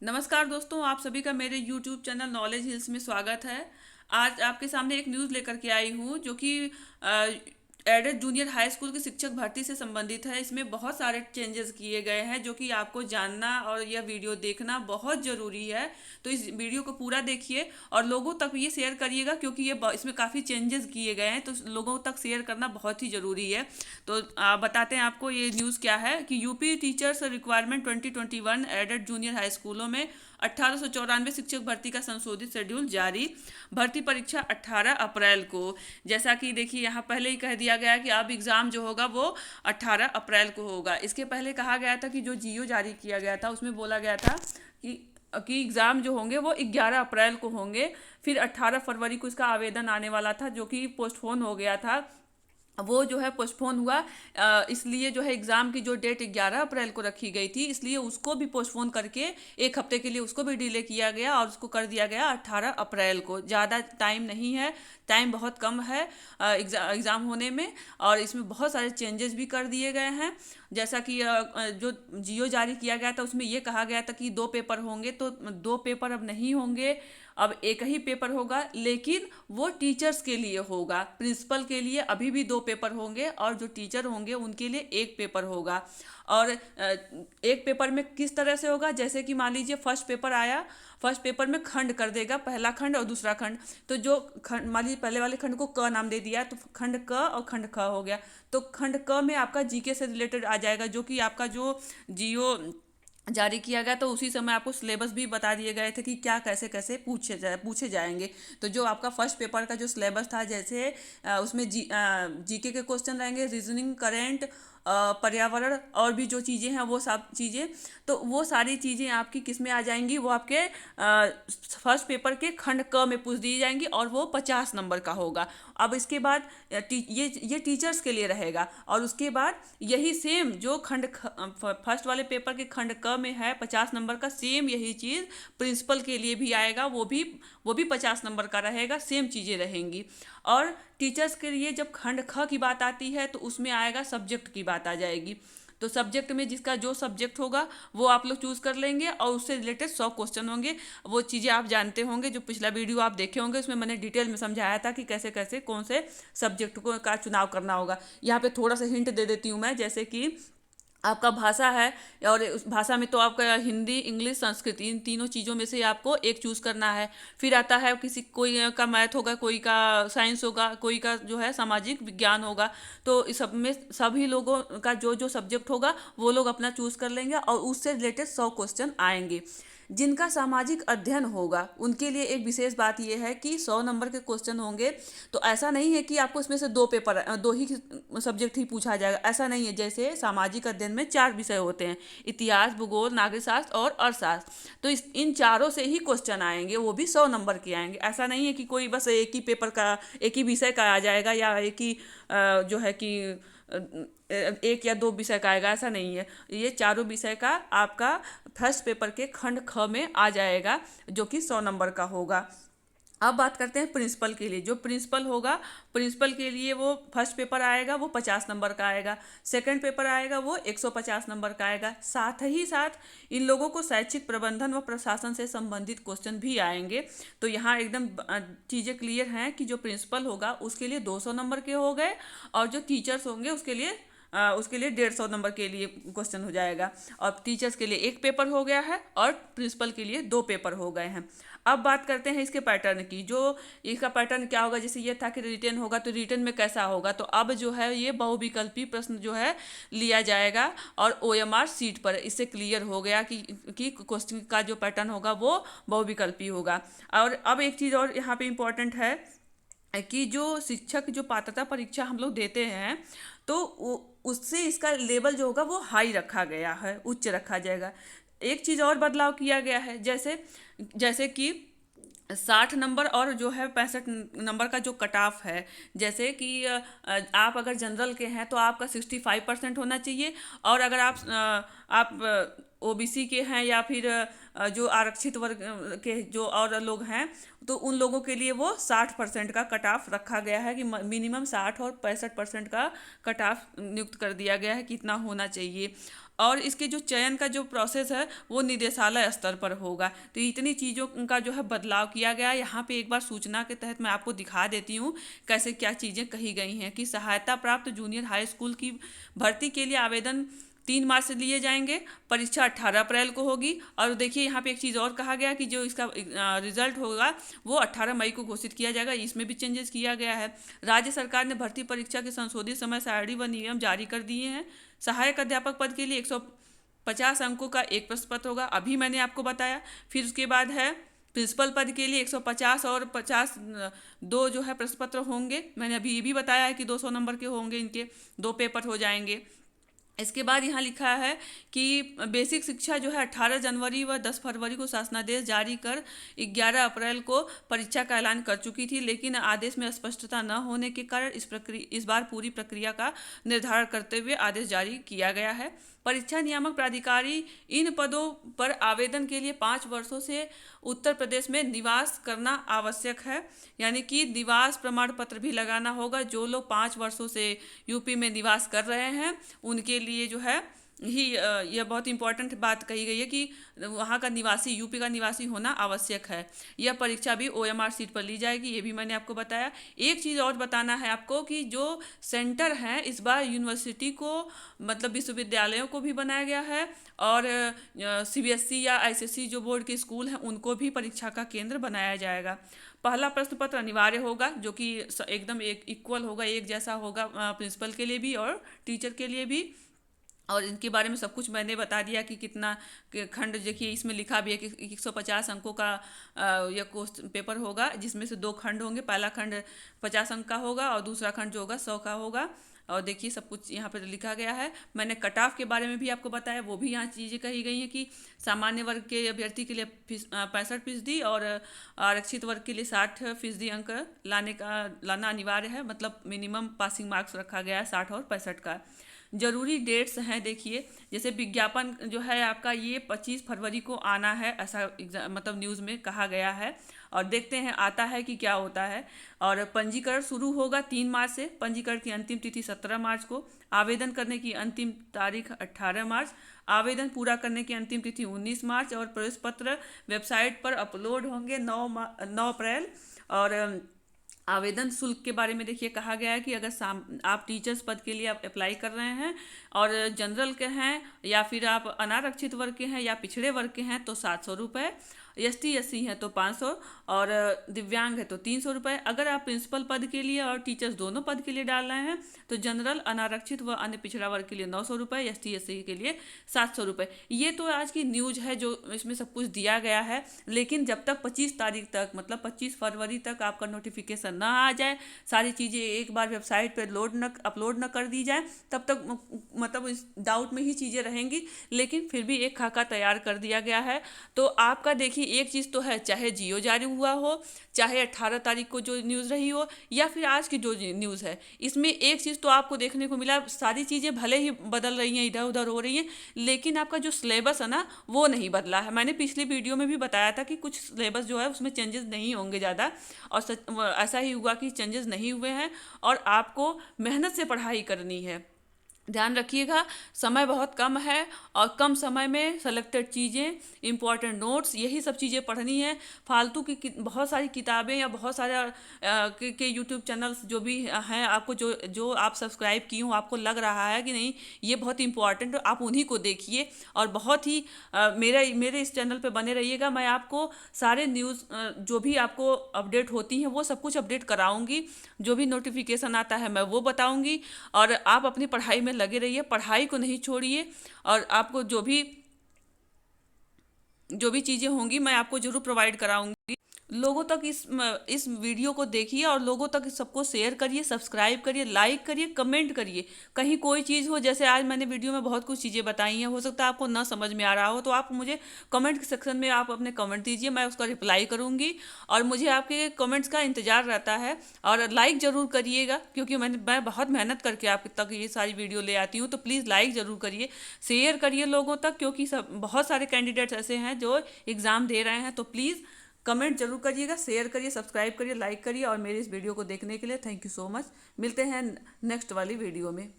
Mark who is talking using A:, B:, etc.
A: नमस्कार दोस्तों, आप सभी का मेरे YouTube चैनल नॉलेज हिल्स में स्वागत है। आज आपके सामने एक न्यूज़ लेकर के आई हूँ जो कि एडेड जूनियर हाई स्कूल की शिक्षक भर्ती से संबंधित है। इसमें बहुत सारे चेंजेस किए गए हैं जो कि आपको जानना और यह वीडियो देखना बहुत ज़रूरी है। तो इस वीडियो को पूरा देखिए और लोगों तक ये शेयर करिएगा, क्योंकि इसमें काफ़ी चेंजेस किए गए हैं, तो लोगों तक शेयर करना बहुत ही ज़रूरी है। तो बताते हैं आपको ये न्यूज़ क्या है कि UP teachers requirement 2021 aided junior high स्कूलों में 1894 शिक्षक भर्ती का संशोधित शेड्यूल जारी। भर्ती परीक्षा 18 अप्रैल को। जैसा कि देखिए यहाँ पहले ही कह दिया गया है कि अब एग्ज़ाम जो होगा वो 18 अप्रैल को होगा। इसके पहले कहा गया था कि जो जीओ जारी किया गया था उसमें बोला गया था कि एग्ज़ाम जो होंगे वो 11 अप्रैल को होंगे। फिर 18 फरवरी को इसका आवेदन आने वाला था जो कि पोस्टपोन हो गया था। वो जो है पोस्टपोन हुआ, इसलिए जो है एग्ज़ाम की जो डेट 11 अप्रैल को रखी गई थी, इसलिए उसको भी पोस्टपोन करके एक हफ्ते के लिए उसको भी डिले किया गया और उसको कर दिया गया 18 अप्रैल को। ज़्यादा टाइम नहीं है, टाइम बहुत कम है एग्ज़ाम होने में, और इसमें बहुत सारे चेंजेस भी कर दिए गए हैं। जैसा कि जो जियो जारी किया गया था उसमें ये कहा गया था कि 2 पेपर होंगे, तो 2 पेपर अब नहीं होंगे, अब एक ही पेपर होगा, लेकिन वो टीचर्स के लिए होगा। प्रिंसिपल के लिए अभी भी 2 पेपर होंगे और जो टीचर होंगे उनके लिए एक पेपर होगा। और एक पेपर में किस तरह से होगा, जैसे कि मान लीजिए फर्स्ट पेपर में खंड कर देगा, पहला खंड और दूसरा खंड। तो जो खंड मान लीजिए पहले वाले खंड को क नाम दे दिया, तो खंड क और खंड ख हो गया। तो खंड क में आपका जीके से रिलेटेड आ जाएगा, जो कि आपका जो जियो जारी किया गया तो उसी समय आपको सिलेबस भी बता दिए गए थे कि क्या कैसे कैसे पूछे जाएंगे। तो जो आपका फर्स्ट पेपर का जो सिलेबस था, जैसे उसमें जीके के क्वेश्चन रहेंगे, रीजनिंग, करेंट, पर्यावरण और भी जो चीज़ें हैं वो सब चीज़ें, तो वो सारी चीज़ें आपकी किस में आ जाएंगी, वो आपके फर्स्ट पेपर के खंड क में पूछ दी जाएंगी और वो 50 नंबर का होगा। अब इसके बाद ये टीचर्स के लिए रहेगा, और उसके बाद यही सेम जो फर्स्ट वाले पेपर के खंड क में है 50 नंबर का, सेम यही चीज़ प्रिंसिपल के लिए भी आएगा, वो भी 50 नंबर का रहेगा, सेम चीज़ें रहेंगी। और टीचर्स के लिए जब खंड ख की बात आती है तो उसमें आएगा सब्जेक्ट की बात आ जाएगी। तो सब्जेक्ट में जिसका जो सब्जेक्ट होगा वो आप लोग चूज़ कर लेंगे और उससे रिलेटेड 100 क्वेश्चन होंगे। वो चीज़ें आप जानते होंगे, जो पिछला वीडियो आप देखे होंगे उसमें मैंने डिटेल में समझाया था कि कैसे कैसे कौन से सब्जेक्ट को का चुनाव करना होगा। यहाँ पे थोड़ा सा हिंट दे देती हूँ मैं, जैसे कि आपका भाषा है, और उस भाषा में तो आपका हिंदी, इंग्लिश, संस्कृत, इन तीनों चीज़ों में से आपको एक चूज़ करना है। फिर आता है कोई का मैथ होगा, कोई का साइंस होगा, कोई का जो है सामाजिक विज्ञान होगा। तो इस सब में सभी लोगों का जो जो सब्जेक्ट होगा वो लोग अपना चूज़ कर लेंगे और उससे रिलेटेड 100 क्वेश्चन आएंगे। जिनका सामाजिक अध्ययन होगा उनके लिए एक विशेष बात यह है कि 100 नंबर के क्वेश्चन होंगे। तो ऐसा नहीं है कि आपको इसमें से दो ही सब्जेक्ट ही पूछा जाएगा, ऐसा नहीं है। जैसे सामाजिक अध्ययन में 4 विषय होते हैं, इतिहास, भूगोल, नागरिक शास्त्र और अर्थशास्त्र। तो इन चारों से ही क्वेश्चन आएंगे, वो भी 100 नंबर के आएंगे। ऐसा नहीं है कि कोई बस एक ही पेपर का, एक ही विषय का आ जाएगा, या एक ही जो है कि एक या दो विषय का आएगा, ऐसा नहीं है। ये चारों विषय का आपका फर्स्ट पेपर के खंड ख में आ जाएगा, जो कि 100 नंबर का होगा। अब बात करते हैं प्रिंसिपल के लिए। जो प्रिंसिपल होगा, प्रिंसिपल के लिए वो फर्स्ट पेपर आएगा वो 50 नंबर का आएगा, सेकंड पेपर आएगा वो 150 नंबर का आएगा। साथ ही साथ इन लोगों को शैक्षिक प्रबंधन व प्रशासन से संबंधित क्वेश्चन भी आएंगे। तो यहाँ एकदम चीज़ें क्लियर हैं कि जो प्रिंसिपल होगा उसके लिए 200 नंबर के हो गए, और जो टीचर्स होंगे उसके लिए 150 नंबर के लिए क्वेश्चन हो जाएगा। और टीचर्स के लिए एक पेपर हो गया है और प्रिंसिपल के लिए 2 पेपर हो गए हैं। अब बात करते हैं इसके पैटर्न की। जो इसका पैटर्न क्या होगा, जैसे ये था कि रिटर्न होगा, तो रिटर्न में कैसा होगा, तो अब जो है ये बहुविकल्पी प्रश्न जो है लिया जाएगा और OMR सीट पर। इससे क्लियर हो गया कि क्वेश्चन का जो पैटर्न होगा वो बहुविकल्पी होगा। और अब एक चीज़ और यहाँ पे इम्पोर्टेंट है कि जो शिक्षक जो पात्रता परीक्षा हम लोग देते हैं, तो उससे इसका लेवल जो होगा वो हाई रखा गया है, उच्च रखा जाएगा। एक चीज़ और बदलाव किया गया है, जैसे जैसे कि 60 नंबर और जो है 65 नंबर का जो कट ऑफ है, जैसे कि आप अगर जनरल के हैं तो आपका 65% होना चाहिए, और अगर आप OBC के हैं या फिर जो आरक्षित वर्ग के जो और लोग हैं, तो उन लोगों के लिए वो 60% का कट ऑफ रखा गया है कि मिनिमम 60 और 65% का कट ऑफ नियुक्त कर दिया गया है कि इतना होना चाहिए। और इसके जो चयन का जो प्रोसेस है वो निदेशालय स्तर पर होगा। तो इतनी चीज़ों का जो है बदलाव किया गया है। यहाँ पे एक बार सूचना के तहत मैं आपको दिखा देती हूँ कैसे क्या चीज़ें कही गई हैं कि सहायता प्राप्त जूनियर हाई स्कूल की भर्ती के लिए आवेदन 3 मार्च से लिए जाएंगे। परीक्षा 18 अप्रैल को होगी। और देखिए यहाँ पे एक चीज़ और कहा गया कि जो इसका रिजल्ट होगा वो 18 मई को घोषित किया जाएगा। इसमें भी चेंजेस किया गया है। राज्य सरकार ने भर्ती परीक्षा के संशोधित समय सारणी व नियम जारी कर दिए हैं। सहायक अध्यापक पद के लिए 150 अंकों का एक प्रश्न पत्र होगा, अभी मैंने आपको बताया। फिर उसके बाद है प्रिंसिपल पद के लिए 150 और 50 दो जो है प्रश्न पत्र होंगे। मैंने अभी ये भी बताया है कि 200 नंबर के होंगे, इनके 2 पेपर हो जाएंगे। इसके बाद यहाँ लिखा है कि बेसिक शिक्षा जो है 18 जनवरी व 10 फरवरी को शासनादेश जारी कर 11 अप्रैल को परीक्षा का ऐलान कर चुकी थी, लेकिन आदेश में स्पष्टता न होने के कारण इस बार पूरी प्रक्रिया का निर्धारण करते हुए आदेश जारी किया गया है। परीक्षा नियामक प्राधिकारी इन पदों पर आवेदन के लिए 5 वर्षों से उत्तर प्रदेश में निवास करना आवश्यक है, यानी कि निवास प्रमाण पत्र भी लगाना होगा। जो लोग 5 वर्षों से यूपी में निवास कर रहे हैं उनके लिए जो है यह बहुत इंपॉर्टेंट बात कही गई है कि वहाँ का निवासी, यूपी का निवासी होना आवश्यक है। यह परीक्षा भी OMR सीट पर ली जाएगी, ये भी मैंने आपको बताया। एक चीज़ और बताना है आपको कि जो सेंटर हैं इस बार यूनिवर्सिटी को मतलब विश्वविद्यालयों को भी बनाया गया है और CBSE या ICSE जो बोर्ड के स्कूल हैं उनको भी परीक्षा का केंद्र बनाया जाएगा। पहला प्रश्न पत्र अनिवार्य होगा जो कि एकदम एक इक्वल होगा, एक जैसा होगा प्रिंसिपल के लिए भी और टीचर के लिए भी। और इनके बारे में सब कुछ मैंने बता दिया कि कितना खंड, देखिए इसमें लिखा भी है कि 150 अंकों का यह क्वेश्चन पेपर होगा जिसमें से 2 खंड होंगे। पहला खंड 50 अंक का होगा और दूसरा खंड जो होगा 100 का होगा। और देखिए सब कुछ यहाँ पर लिखा गया है। मैंने कट ऑफ के बारे में भी आपको बताया, वो भी यहाँ चीज़ें कही गई हैं कि सामान्य वर्ग के अभ्यर्थी के लिए 65% और आरक्षित वर्ग के लिए 60% अंक लाना अनिवार्य है। मतलब मिनिमम पासिंग मार्क्स रखा गया है 60 और 65 का। जरूरी डेट्स हैं, देखिए जैसे विज्ञापन जो है आपका ये 25 फरवरी को आना है, ऐसा मतलब न्यूज़ में कहा गया है। और देखते हैं आता है कि क्या होता है। और पंजीकरण शुरू होगा 3 मार्च से। पंजीकरण की अंतिम तिथि 17 मार्च को। आवेदन करने की अंतिम तारीख 18 मार्च। आवेदन पूरा करने की अंतिम तिथि 19 मार्च और प्रवेश पत्र वेबसाइट पर अपलोड होंगे 9 अप्रैल। और आवेदन शुल्क के बारे में देखिए कहा गया है कि अगर आप टीचर्स पद के लिए आप अप्लाई कर रहे हैं और जनरल के हैं या फिर आप अनारक्षित वर्ग के हैं या पिछड़े वर्ग के हैं तो 700 रुपये, ST/SC हैं तो 500 और दिव्यांग है तो 300 रुपये। अगर आप प्रिंसिपल पद के लिए और टीचर्स दोनों पद के लिए डाल रहे हैं तो जनरल, अनारक्षित व अन्य पिछड़ा वर्ग के लिए 900 रुपये, ST/SC के लिए 700 रुपये। ये तो आज की न्यूज़ है जो इसमें सब कुछ दिया गया है। लेकिन जब तक 25 तारीख तक मतलब 25 फरवरी तक आपका नोटिफिकेशन ना आ जाए, सारी चीज़ें एक बार वेबसाइट पर अपलोड न कर दी जाए, तब तक मतलब इस डाउट में ही चीज़ें रहेंगी। लेकिन फिर भी एक खाका तैयार कर दिया गया है। तो आपका देखिए एक चीज़ तो है, चाहे जियो जारी हुआ हो, चाहे 18 तारीख को जो न्यूज़ रही हो या फिर आज की जो न्यूज़ है, इसमें एक चीज़ तो आपको देखने को मिला, सारी चीज़ें भले ही बदल रही हैं, इधर उधर हो रही हैं, लेकिन आपका जो सिलेबस है ना वो नहीं बदला है। मैंने पिछली वीडियो में भी बताया था कि कुछ सिलेबस जो है उसमें चेंजेस नहीं होंगे ज़्यादा, और ऐसा ही हुआ कि चेंजेस नहीं हुए हैं और आपको मेहनत से पढ़ाई करनी है। ध्यान रखिएगा, समय बहुत कम है और कम समय में सेलेक्टेड चीज़ें, इंपॉर्टेंट नोट्स, यही सब चीज़ें पढ़नी है। फालतू की बहुत सारी किताबें या बहुत सारे के यूट्यूब चैनल्स जो भी हैं, आपको जो आप सब्सक्राइब किए हो, आपको लग रहा है कि नहीं ये बहुत इंपॉर्टेंट है, आप उन्हीं को देखिए और बहुत ही मेरे इस चैनल पे बने रहिएगा। मैं आपको सारे न्यूज़ जो भी आपको अपडेट होती हैं वो सब कुछ अपडेट कराऊंगी। जो भी नोटिफिकेशन आता है मैं वो बताऊंगी और आप अपनी पढ़ाई में लगे रहिए, पढ़ाई को नहीं छोड़िए। और आपको जो भी चीज़ें होंगी मैं आपको जरूर प्रोवाइड कराऊंगी। लोगों तक इस वीडियो को देखिए और लोगों तक सबको शेयर करिए, सब्सक्राइब करिए, लाइक करिए, कमेंट करिए। कहीं कोई चीज़ हो, जैसे आज मैंने वीडियो में बहुत कुछ चीज़ें बताई हैं, हो सकता है आपको ना समझ में आ रहा हो, तो आप मुझे कमेंट सेक्शन में आप अपने कमेंट दीजिए, मैं उसका रिप्लाई करूँगी और मुझे आपके कमेंट्स का इंतज़ार रहता है। और लाइक ज़रूर करिएगा क्योंकि मैं बहुत मेहनत करके आप तक ये सारी वीडियो ले आती हूँ, तो प्लीज़ लाइक ज़रूर करिए, शेयर करिए लोगों तक, क्योंकि बहुत सारे कैंडिडेट्स ऐसे हैं जो एग्ज़ाम दे रहे हैं। तो प्लीज़ कमेंट जरूर करिएगा, शेयर करिए, सब्सक्राइब करिए, लाइक करिए और मेरे इस वीडियो को देखने के लिए थैंक यू सो मच। मिलते हैं नेक्स्ट वाली वीडियो में।